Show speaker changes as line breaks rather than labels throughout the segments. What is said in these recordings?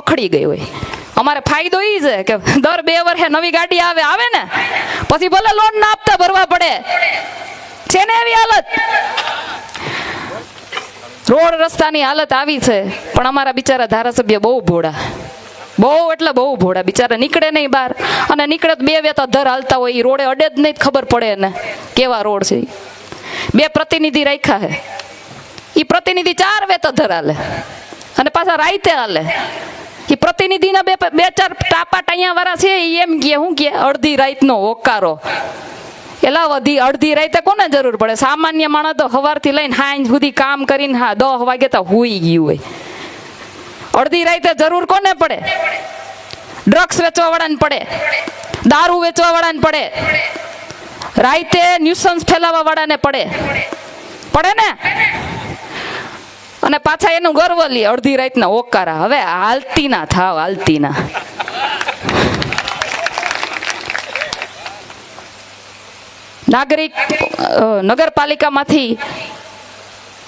રખડી ગઈ હોય. અમારે ફાયદો એ છે કે દર 2 વર્ષે નવી ગાડી આવે ને, પછી ભલે લોન ના આપતા ભરવા પડે છે ને એવી હાલત. રોડ રસ્તાની હાલત આવી છે. પણ અમારા બિચારા ધારાસભ્ય બહુ ભોળા, બહુ એટલે બહુ ભોળા. બિચારા નીકળે નહીં બહાર, અને નીકળે તો 2 વેત અધર હાલતા હોય. એ રોડે અડે જ નહીં, ખબર પડે ને કેવા રોડ છે. 2 પ્રતિનિધિ રાખ્યા છે, એ પ્રતિનિધિ 4 વેત અધર હાલે અને પાછા રાઈતે હાલે. એ પ્રતિનિધિના 2-4 ટાપા ટાયા વાળા છે. એમ કે શું કે અડધી રાતનો હોકારો. એલા અડધી રાતે કોને જરૂર પડે? સામાન્ય માણસ તો સવારથી લઈને સાંજ સુધી કામ કરીને 10 વાગે તો હુઈ ગયું હોય. અડધી રાતે જરૂર કોને પડે? ડ્રગ્સ વેચવા વાળાને પડે, દારૂ વેચવા વાળાને પડે, રાતે ન્યુસન્સ ફેલાવવા વાળાને પડે ને. અને પાછા એનું ગર્વ લે અડધી રાતના ઓકારા. હવે હાલતી ના થાવ, હાલતી ના. નાગરિક નગરપાલિકામાંથી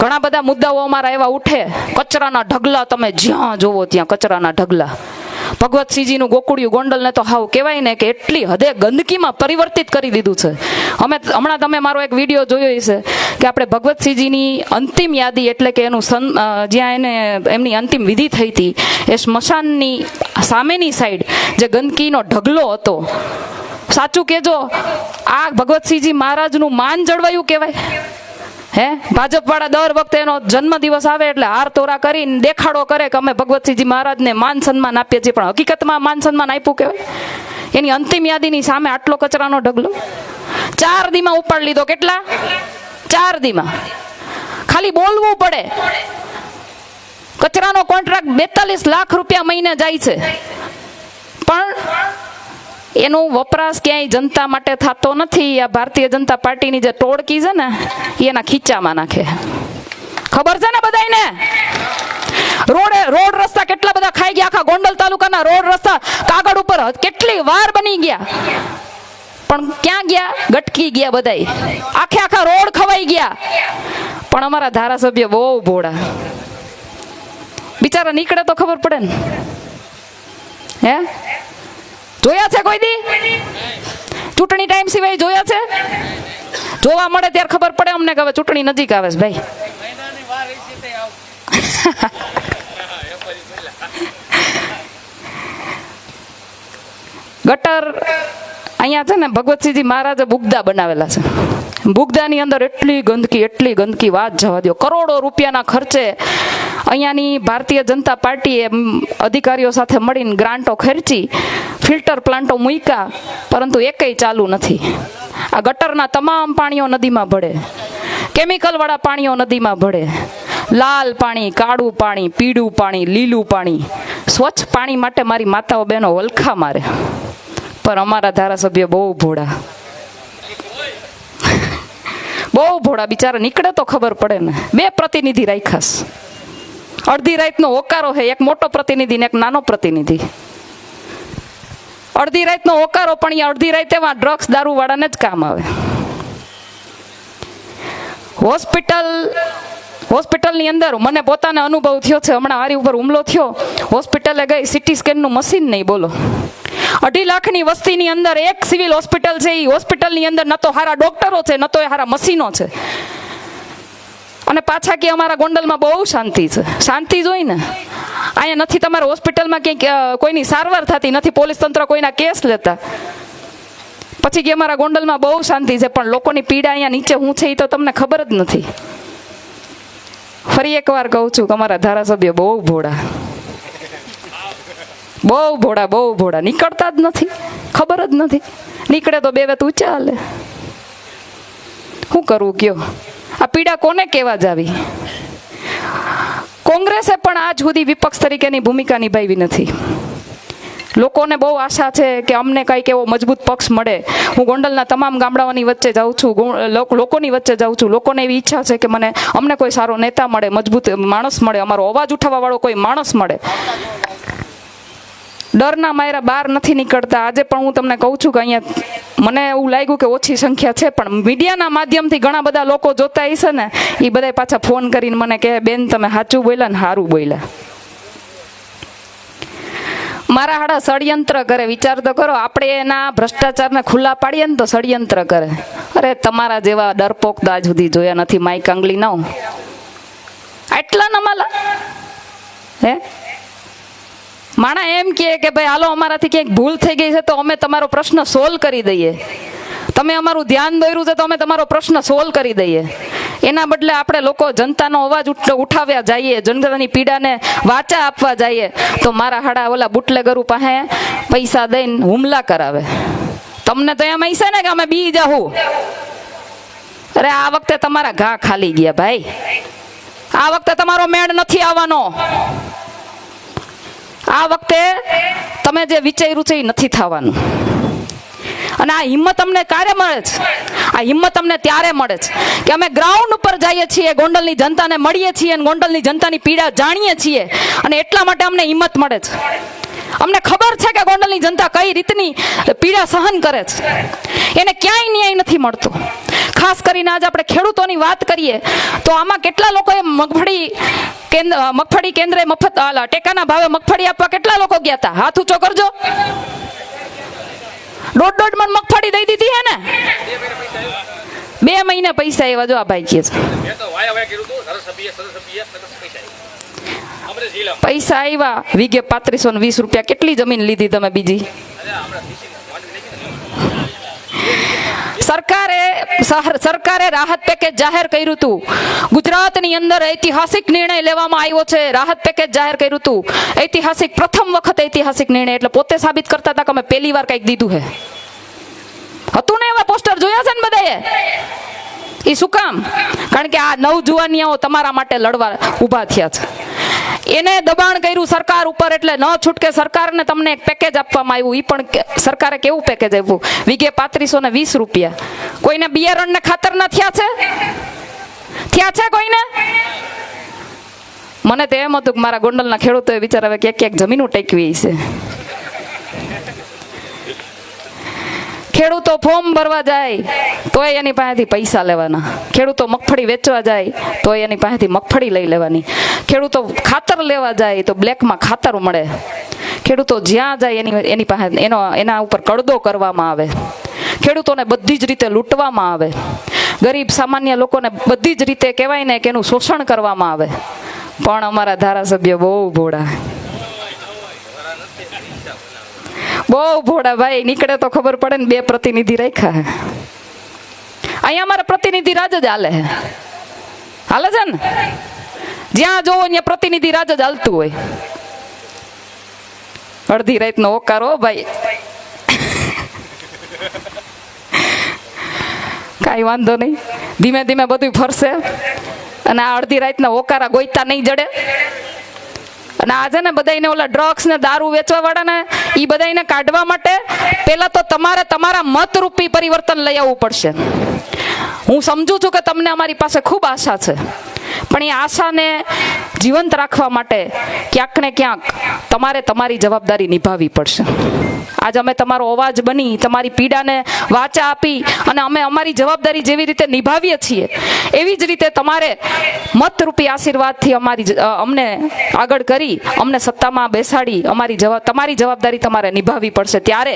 ઘણા બધા મુદ્દાઓ અમારા એવા ઉઠે. કચરાના ઢગલા, તમે જ્યાં જોવો ત્યાં કચરાના ઢગલા. ભગવતસિંહજીનું ગોકુળિયું ગોંડલને તો હાવ કહેવાય ને કે એટલી હદે ગંદકીમાં પરિવર્તિત કરી દીધું છે. હમણાં તમે મારો એક વિડીયો જોયો હશે કે આપણે ભગવતસિંહજીની અંતિમ યાદી, એટલે કે એનું જ્યાં એમની અંતિમ વિધિ થઈ હતી, એ સ્મશાનની સામેની સાઈડ જે ગંદકીનો ઢગલો હતો. સાચું કેજો, આ ભગવતસિંહજી મહારાજનું માન જળવાયું કહેવાય? હે, ભાજપ વાળા દર વખતે એનો જન્મદિવસ આવે એટલે હાર તોરા કરીને દેખાડો કરે કે અમે ભગવતસિંહજી મહારાજને માન સન્માન આપીએ છીએ, પણ હકીકતમાં માન સન્માન આપ્યું કહેવાય? એની અંતિમ યાદીની સામે આટલો કચરાનો ઢગલો 4 દીમાં ઉપાડી લીધો. કેટલા? 4 દીમાં. ખાલી બોલવું પડે. કચરાનો કોન્ટ્રાક્ટ 42 લાખ રૂપિયા મહિને જાય છે, પણ એનો વપરાશ ક્યાંય જનતા માટે થતો નથી. આ ભારતીય જનતા પાર્ટીની જે ટોળકી છે ને, એના ખીચામાં નાખે. ખબર છે ને બધાયને? રોડ રસ્તા કેટલા બધા ખાઈ ગયા. આખા ગોંડલ તાલુકાના રોડ રસ્તા કાગળ ઉપર કેટલી વાર બની ગયા, પણ ક્યાં ગયા? ગટકી ગયા બધાય. આખા રોડ ખવાઈ ગયા. પણ અમારા ધારાસભ્ય બહુ ભોળા. બિચારા નીકળે તો ખબર પડે ને. હે, જોયા છે કોઈ દી? ચૂંટણી ટાઈમ સિવાય જોયા છે? જોવા મળે ત્યારે ખબર પડે અમને કે હવે ચૂંટણી નજીક આવે છે ભાઈ. ગટર અહીંયા છે ને, ભગવતસિંહજી મહારાજે બુગદા બનાવેલા છે. બુગદાની અંદર એટલી ગંદકી વાત જવા દો. કરોડો રૂપિયાના ખર્ચે અહીંયાની ભારતીય જનતા પાર્ટીએ અધિકારીઓ સાથે મળીને ગ્રાન્ટો ખર્ચી, ફિલ્ટર પ્લાન્ટો મૂક્યા, પરંતુ એકેય ચાલુ નથી. આ ગટરના તમામ પાણીઓ નદીમાં ભળે, કેમિકલ વાળા પાણીઓ નદીમાં ભળે. લાલ પાણી, કાળું પાણી, પીળું પાણી, લીલું પાણી. સ્વચ્છ પાણી માટે મારી માતાઓ બહેનો વલખા મારે, પણ અમારા ધારાસભ્ય બહુ ભોળા, બહુ ભોળા. બિચારા નીકળે તો ખબર પડે ને. 2 પ્રતિનિધિ રાખાસ. અડધી રાતનો હોકારો છે, એક મોટો પ્રતિનિધિ ને એક નાનો પ્રતિનિધિ. અડધી રાતનો હોકારો, પણ એ અડધી રાતે ડ્રગ્સ દારૂ વાળાને જ કામ આવે. હોસ્પિટલની અંદર મને પોતાને અનુભવ થયો છે. હમણાં મારી ઉપર હુમલો થયો, હોસ્પિટલે ગઈ, સીટી સ્કેનનું મશીન નહીં, બોલો. 2.5 લાખની વસ્તીની અંદર એક સિવિલ હોસ્પિટલ છે. એ હોસ્પિટલની અંદર ન તો સારા ડોક્ટરો છે, ન તો સારા મશીનો છે. અને પાછા કે અમારા ગોંડલમાં બહુ શાંતિ છે. શાંતિ જોઈ ને, અહીંયા નથી તમારા હોસ્પિટલમાં ક્યાંય કોઈની સારવાર થતી નથી, પોલીસ તંત્ર કોઈના કેસ લેતા. પછી કે અમારા ગોંડલમાં બહુ શાંતિ છે, પણ લોકોની પીડા અહીંયા નીચે શું છે એ તો તમને ખબર જ નથી. ફરી એકવાર કહું છું કે અમારા ધારાસભ્ય બહુ ભોળા, બહુ ભોળા. નીકળતા જ નથી, ખબર જ નથી. નીકળે તો 2 વેત ઊંચા હાલે. શું કરવું કયો? આ પીડા કોને કહેવા જાવી? કોંગ્રેસે પણ આજ સુધી વિપક્ષ તરીકેની ભૂમિકા નિભાવી નથી. લોકોને બહુ આશા છે કે અમને કંઈક એવો મજબૂત પક્ષ મળે. હું ગોંડલના તમામ ગામડાઓની વચ્ચે જાઉં છું, લોકોની વચ્ચે જાઉં છું. લોકોને એવી ઈચ્છા છે કે અમને કોઈ સારો નેતા મળે, મજબૂત માણસ મળે, અમારો અવાજ ઉઠાવવા વાળો કોઈ માણસ મળે. ડરના માયરા બહાર નથી નીકળતા. આજે પણ હું તમને કહું છું કે અહીંયા મને એવું લાગ્યું કે ઓછી સંખ્યા છે, પણ મીડિયાના માધ્યમથી ઘણા બધા લોકો જોતા હશે ને, એ બધા પાછા ફોન કરીને મને કહે, બેન તમે સાચું બોલ્યા ને સારું બોલ્યા. મારા હાડા ષડયંત્ર કરે. વિચાર તો કરો, આપણે એના ભ્રષ્ટાચારને ખુલ્લા પાડીએ ને તો ષડયંત્ર કરે. અરે તમારા જેવા ડરપોક તો આજ સુધી જોયા નથી. માઈ કાંગલી ના આટલા નમાલા હે. માણા એમ કે ભાઈ હાલો અમારાથી ક્યાંક ભૂલ થઈ ગઈ છે તો અમે તમારો પ્રશ્ન સોલ્વ કરી દઈએ. તમે અમારું ધ્યાન દોર્યું છે તો અમે તમારો પ્રશ્ન સોલ્વ કરી દઈએ. એના બદલે આપણે લોકો જનતાનો અવાજ ઉઠાવ્યા જઈએ, જનતાની પીડાને વાચા આપવા જઈએ તો મારા હાડા ઓલા બુટલેગરો પાસે પૈસા દઈને હુમલા કરાવે. તમને તો એમ હશે ને કે અમે બી જાહું. અરે આ વખતે તમારા ઘા ખાલી ગયા ભાઈ. આ વખતે તમારો મેળ નથી આવવાનો. આ વખતે તમે જે વિચાર્યું છે એ નથી થવાનું. અને આ હિંમત અમને ક્યારે મળે છે? આ હિંમત અમને ત્યારે મળે છે કે અમે ગ્રાઉન્ડ ઉપર જઈએ છીએ, ગોંડલની જનતાને મળીએ છીએ અને ગોંડલની જનતાની પીડા જાણીએ છીએ. અને એટલા માટે અમને હિંમત મળે છે. અમને ખબર છે કે ગોંડલની જનતા કઈ રીતની પીડા સહન કરે છે. એને ક્યાંય ન્યાય નથી મળતો. ખાસ કરીને આજે આપણે ખેડૂતોની વાત કરીએ તો આમાં કેટલા લોકોએ મગફળી કેન્દ્રે મફત ટેકાના ભાવે મગફળી આપવા કેટલા લોકો ગયા હતા? હાથ ઊંચો કરજો. 1.5 મણ મગફળી દઈ દીધી હે ને? 2 મહિને પૈસા આવ્યા. જો આ ભાઈ કે છે પૈસા આવ્યા વીઘે 3520 રૂપિયા. કેટલી જમીન લીધી તમે બીજી? સરકારે રાહત પેકેજ જાહેર કર્યું હતું. ગુજરાતની અંદર ઐતિહાસિક નિર્ણય લેવામાં આવ્યો છે. રાહત પેકેજ જાહેર કર્યું હતું. ઐતિહાસિક, પ્રથમ વખત ઐતિહાસિક નિર્ણય. એટલે પોતે સાબિત કરતા હતા કે અમે પહેલી વાર કંઈક દીધું હે. હતું ને એવા પોસ્ટર જોયા છે ને બધાએ? એ શું કામ? કારણ કે આ નવજુવાનિયાઓ તમારા માટે લડવા ઊભા થયા છે. એને દબાણ કર્યું સરકાર ઉપર, એટલે ન છૂટકે સરકારને તમને એક પેકેજ આપવામાં આવ્યું. એ પણ સરકારે કેવું પેકેજ આપ્યું? વીઘે 3520 રૂપિયા. કોઈને બિયારણ ને ખાતર ના થયા છે કોઈને? મને તો એમ હતું કે મારા ગોંડલના ખેડૂતોએ બિચારા ક્યાંક જમીનો ટેકવી છે. ખેડૂતો ફોર્મ ભરવા જાય તોય એની પાસેથી પૈસા લેવાના. ખેડૂતો મગફળી વેચવા જાય તો એની પાસેથી મગફળી લઈ લેવાની. ખેડૂતો ખાતર લેવા જાય તો બ્લેકમાં ખાતર મળે. ખેડૂતો જ્યાં જાય એની પાસે એના ઉપર કડદો કરવામાં આવે. ખેડૂતોને બધી જ રીતે લૂંટવામાં આવે. ગરીબ સામાન્ય લોકોને બધી જ રીતે કહેવાય ને કે એનું શોષણ કરવામાં આવે. પણ અમારા ધારાસભ્ય બહુ ભોળા, બહુ ભોળા ભાઈ. નીકળે તો ખબર પડે ને. 2 પ્રતિનિધિ રાખ્યા. અહીંયા અમારા પ્રતિનિધિ રાજ જ હાલે છે ને? જ્યાં જોવો ત્યાં પ્રતિનિધિ રાજ જ હાલતું હોય. અડધી રાતનો ઓકારો ભાઈ. કાંઈ વાંધો નહીં, ધીમે ધીમે બધું ફરશે. અને આ અડધી રાતના ઓકારા ગોઈતા નહીં જડે. અને આજે ને બધાને ઓલા ડ્રગ્સ ને દારૂ વેચવા વાળા ને એ બધાને કાઢવા માટે પેલા તો તમારે તમારા મતરૂપી પરિવર્તન લઈ આવવું પડશે. હું સમજુ છું કે તમને અમારી પાસે ખૂબ આશા છે, પણ એ આશાને જીવંત રાખવા માટે ક્યાંક ને ક્યાંક તમારે તમારી જવાબદારી નિભાવવી પડશે. આજ અમે તમારો અવાજ બની, તમારી પીડાને વાચા આપી અને અમે અમારી જવાબદારી જેવી રીતે નિભાવીએ છીએ એવી જ રીતે તમારે મતરૂપી આશીર્વાદથી અમને આગળ કરી અમને સત્તામાં બેસાડી તમારી જવાબદારી તમારે નિભાવવી પડશે. ત્યારે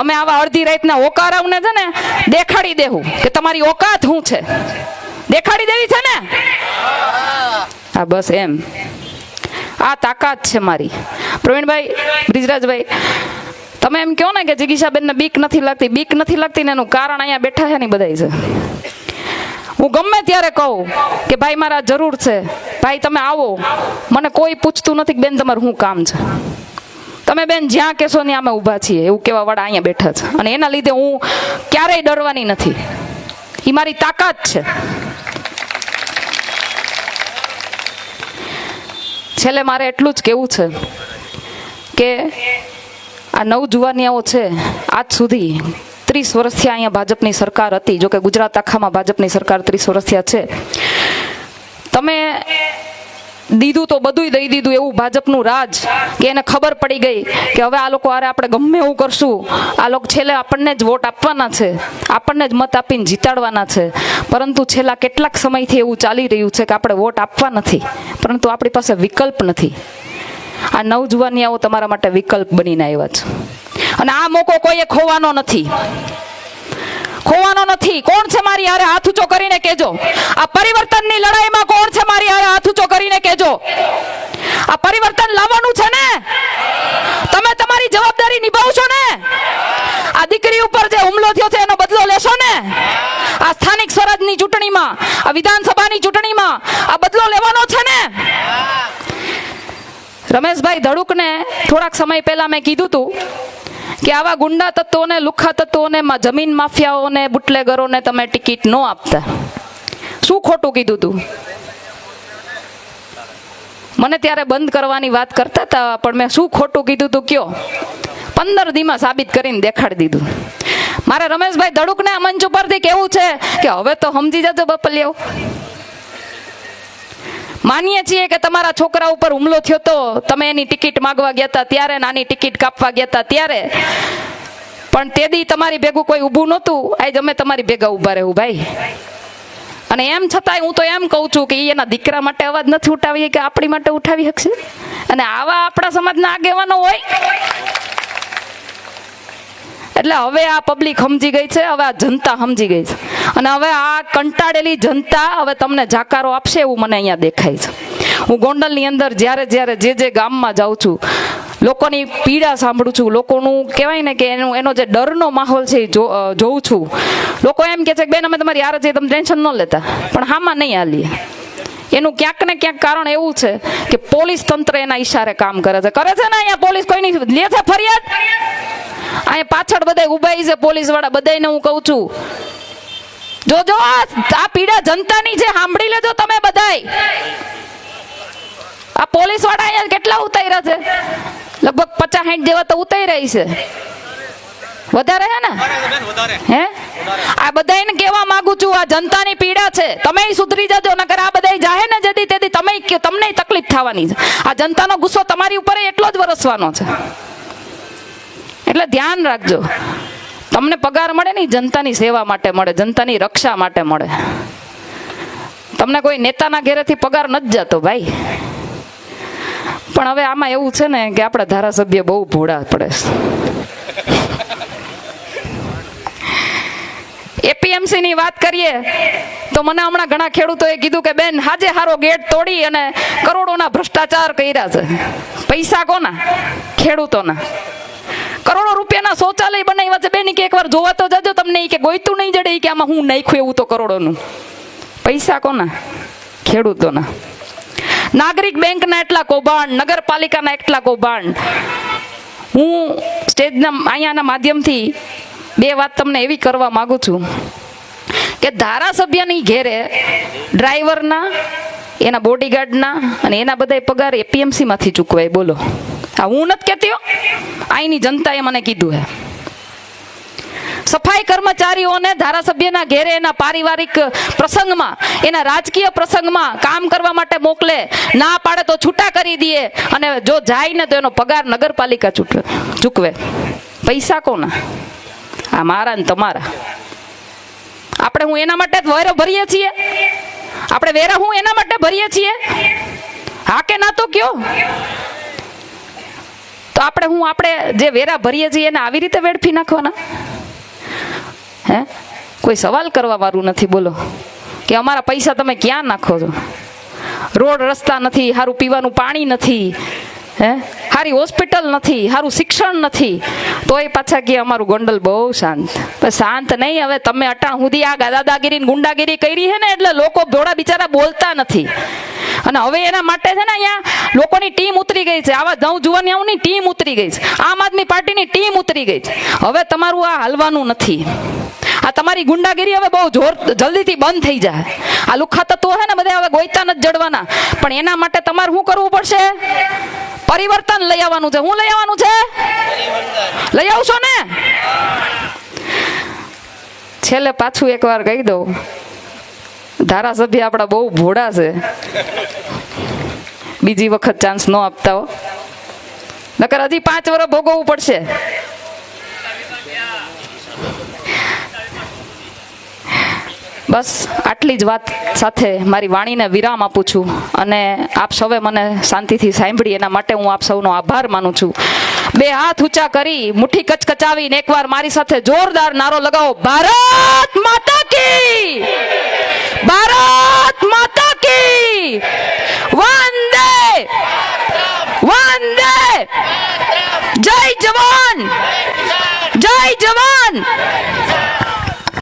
અમે આવા અડધી રાતના ઓકારાઓને છે ને દેખાડી દેવું કે તમારી ઓકાત શું છે. દેખાડી દેવી છે ને? હા બસ એમ. આ તાકાત છે મારી. પ્રવીણભાઈ, બ્રિજરાજભાઈ, તમે એમ કહો ને કે જિગીશાબેનને બીક નથી લાગતી. બીક નથી લાગતી ને એનું કારણ અહીંયા બેઠા છે ને બધા છે. હું ગમે ત્યારે કહું કે ભાઈ મારા જરૂર છે, ભાઈ તમે આવો, મને કોઈ પૂછતું નથી કે બેન તમારું શું કામ છે. તમે બેન જ્યાં કહેશો ત્યાં અમે ઊભા છીએ એવું કહેવા વાળા અહીંયા બેઠા છે. અને એના લીધે હું ક્યારેય ડરવાની નથી. એ મારી તાકાત છે. છેલ્લે મારે એટલું જ કહેવું છે કે આ નવજુવાનિયાઓ છે, આજ સુધી 30 વર્ષથી અહીંયા ભાજપની સરકાર હતી. જોકે ગુજરાત આખામાં ભાજપની સરકાર 30 વર્ષથી છે. તમે દીધું તો બધું દઈ દીધું એવું ભાજપનું રાજ કે એને ખબર પડી ગઈ કે હવે આ લોકો આરે આપણે ગમે એવું કરશું, આ લોકો છેલ્લે આપણને જ વોટ આપવાના છે, આપણને જ મત આપીને જીતાડવાના છે. પરંતુ છેલ્લા કેટલાક સમયથી એવું ચાલી રહ્યું છે કે આપણે વોટ આપવા નથી, પરંતુ આપણી પાસે વિકલ્પ નથી. આ નવજુવાનિયાઓ તમારા માટે વિકલ્પ બનીને આવ્યા છે. અને આ મોકો કોઈએ ખોવાનો નથી, ખોવાનો નથી. કોણ છે મારી હારે? હાથ ઊંચો કરીને કહેજો. આ પરિવર્તનની લડાઈમાં કોણ છે મારી હારે? હાથ ઊંચો કરીને કહેજો. આ પરિવર્તન લાવવાનું છે ને? તમે તમારી જવાબદારી નિભાવશો ને? આ દીકરી ઉપર જે હુમલો થયો છે એનો બદલો લેશો ને? આ સ્થાનિક સ્વરાજની ચૂંટણીમાં, આ વિધાનસભાની ચૂંટણીમાં આ બદલો લેવાનો છે ને? રમેશભાઈ ધડુકને થોડાક સમય પહેલા મેં કીધું હતું કે આવા ગુંડા તત્વોને, લુખ્ખા તત્વોને, જમીન માફિયાઓને, બુટલેગરોને તમે ટિકિટ ન આપતા. શું ખોટું કીધું તું? મને ત્યારે બંધ કરવાની વાત કરતા હતા, પણ મેં શું ખોટું કીધું તું કયો? 15 દીમાં સાબિત કરીને દેખાડી દીધું. મારે રમેશભાઈ ધડુકને આ મંચ ઉપરથી કેવું છે કે હવે તો સમજી જજો બપલિયાઓ. માનીએ છીએ કે તમારા છોકરા ઉપર હુમલો થયો તો તમે એની ટિકિટ માંગવા ગયા હતા ત્યારે, નાની ટિકિટ કાપવા ગયા હતા ત્યારે, પણ તે દી તમારી ભેગું કોઈ ઊભું નહોતું. આજ અમે તમારી ભેગા ઊભા રહેવું ભાઈ. અને એમ છતાંય હું તો એમ કહું છું કે એના દીકરા માટે અવાજ નથી ઉઠાવી કે આપણી માટે ઉઠાવી શકશે? અને આવા આપણા સમાજના આગેવાનો હોય. એટલે હવે આ પબ્લિક સમજી ગઈ છે, હવે આ જનતા સમજી ગઈ છે. અને હવે આ કંટાળેલી જનતા હવે તમને જાકારો આપશે એવું મને અહીંયા દેખાય છે. હું ગોંડલની અંદર જ્યારે જે ગામમાં જાઉં છું, લોકોની પીડા સાંભળું છું, લોકોનું કહેવાય ને કે એનો જે ડરનો માહોલ છે એ જોઉં છું. લોકો એમ કહે છે કે બેન અમે તમારી યાર છીએ, તમે ટેન્શન ન લેતા, પણ હામાં નહીં હાલીએ. એનું ક્યાંક ને ક્યાંક કારણ એવું છે કે પોલીસ તંત્ર એના ઈશારે કામ કરે છે ને. અહીંયા પોલીસ કોઈની લે છે ફરિયાદ? અહીંયા પાછળ બધા ઉભા છે પોલીસ વાળા, બધાને હું કહું છું જોજો આ પીડા જનતાની છે, સાંભળી લેજો તમે બધાય. આ પોલીસ વાળા અહીંયા કેટલા ઉતાર્યા છે? લગભગ 50-60 જેવા તો ઉતાર્યા છે. વધારે હે ને? હે? આ બધાને કહેવા માંગુ છું, આ જનતાની પીડા છે, તમે સુધરી જજો, નકર આ બધા જાહે ને જેથી તેથી તમને તકલીફ થવાની છે. આ જનતાનો ગુસ્સો તમારી ઉપર એટલો જ વરસવાનો છે. એટલે ધ્યાન રાખજો. તમને પગાર મળે ને જનતાની સેવા માટે મળે, જનતાની રક્ષા માટે મળે. તમને કોઈ નેતાના ઘેરેથી પગાર નથી જતો ભાઈ. પણ હવે આમાં એવું છે ને કે આપણા ધારાસભ્ય બહુ ભોળા પડે છે. એપીએમસી ની વાત કરીએ તો મને હમણાં ઘણા ખેડૂતોએ કીધું કે બેન હાજે હારો ગેટ તોડી અને કરોડોના ભ્રષ્ટાચાર કર્યા છે. પૈસા કોના? ખેડૂતોના. કરોડો રૂપિયાના શૌચાલય બનાવ્યા છે બેન, કે એકવાર જોવા તો જજો, તમને કે ગોઈતું નહીં જડે કે આમાં હું નાખ્યું એવું તો કરોડોનું. પૈસા કોના? ખેડૂતોના. નાગરિક બેંકના એટલા કૌભાંડ, નગરપાલિકાના એટલા કૌભાંડ. હું સ્ટેજના અહીંયાના માધ્યમથી 2 વાત તમને એવી કરવા માંગુ છું કે ધારાસભ્યની ઘેરે ડ્રાઈવરના, એના બોડીગાર્ડના અને એના બધા પગાર એપીએમસી માંથી ચૂકવાય. બોલો, આ હું નથી કહેતી હો, અહીંની જનતાએ મને કીધું હે. સફાઈ કર્મચારીઓને ધારાસભ્યના ઘેરે એના પારિવારિક પ્રસંગમાં, એના રાજકીય પ્રસંગમાં કામ કરવા માટે મોકલે, ના પાડે તો છૂટા કરી દે, અને જો જાય ને તો એનો પગાર નગરપાલિકા ચૂકવે. પૈસા કોના? આ મારા ને તમારા. આપણે હું એના માટે વેરો ભરીએ છીએ? આપણે વેરા હું એના માટે ભરીએ છીએ? હા કે ના તો કયો? તો આપણે જે વેરા ભરીએ છીએ એને આવી રીતે વેડફી નાખવાના? હે? કોઈ સવાલ કરવા વાળું નથી. બોલો કે અમારા પૈસા તમે ક્યાં નાખો છો? રોડ રસ્તા નથી, સારું પીવાનું પાણી નથી, હે, સારી હોસ્પિટલ નથી, સારું શિક્ષણ નથી, તોય પાછા કે અમારું ગોંડલ બહુ શાંત. શાંત નહીં. હવે તમે અટાણ સુધી આ દાદાગીરી ગુંડાગીરી કરી છે ને, એટલે લોકો ભોળા બિચારા બોલતા નથી. અને હવે એના માટે છે ને અહીંયા લોકોની ટીમ ઉતરી ગઈ છે, આવા નવજુવાનિયાઓની ટીમ ઉતરી ગઈ છે, આમ આદમી પાર્ટીની ટીમ ઉતરી ગઈ છે. હવે તમારું આ હાલવાનું નથી. આ તમારી ગુંડાગીરી હવે બહુ જલ્દીથી બંધ થઈ જાય. આ લુખ્ખા તત્વો છે ને બધા હવે ગોઈતા નથી જડવાના. પણ એના માટે તમારે શું કરવું પડશે? પરિવર્તન લઈ આવવાનું છે. હું લઈ આવવાનું છે? લઈ આવશો ને? છેલ્લે પાછું એકવાર કહી દઉં, ધારાસભ્ય આપણા બહુ ભોળા છે, બીજી વખત ચાન્સ ન આપતા હો, નકર હજી 5 વર્ષ ભોગવવું પડશે. બસ આટલી જ વાત સાથે મારી વાણીને વિરામ આપું છું અને આપ સૌએ મને શાંતિથી સાંભળી એના માટે હું આપ સૌનો આભાર માનું છું. બે હાથ ઊંચા કરી મુઠ્ઠી કચકચાવીને એકવાર મારી સાથે જોરદાર નારો લગાવો, ભારત માતા કી, ભારત માતા કી, વંદે વંદે, જય જવાન, જય જવાન.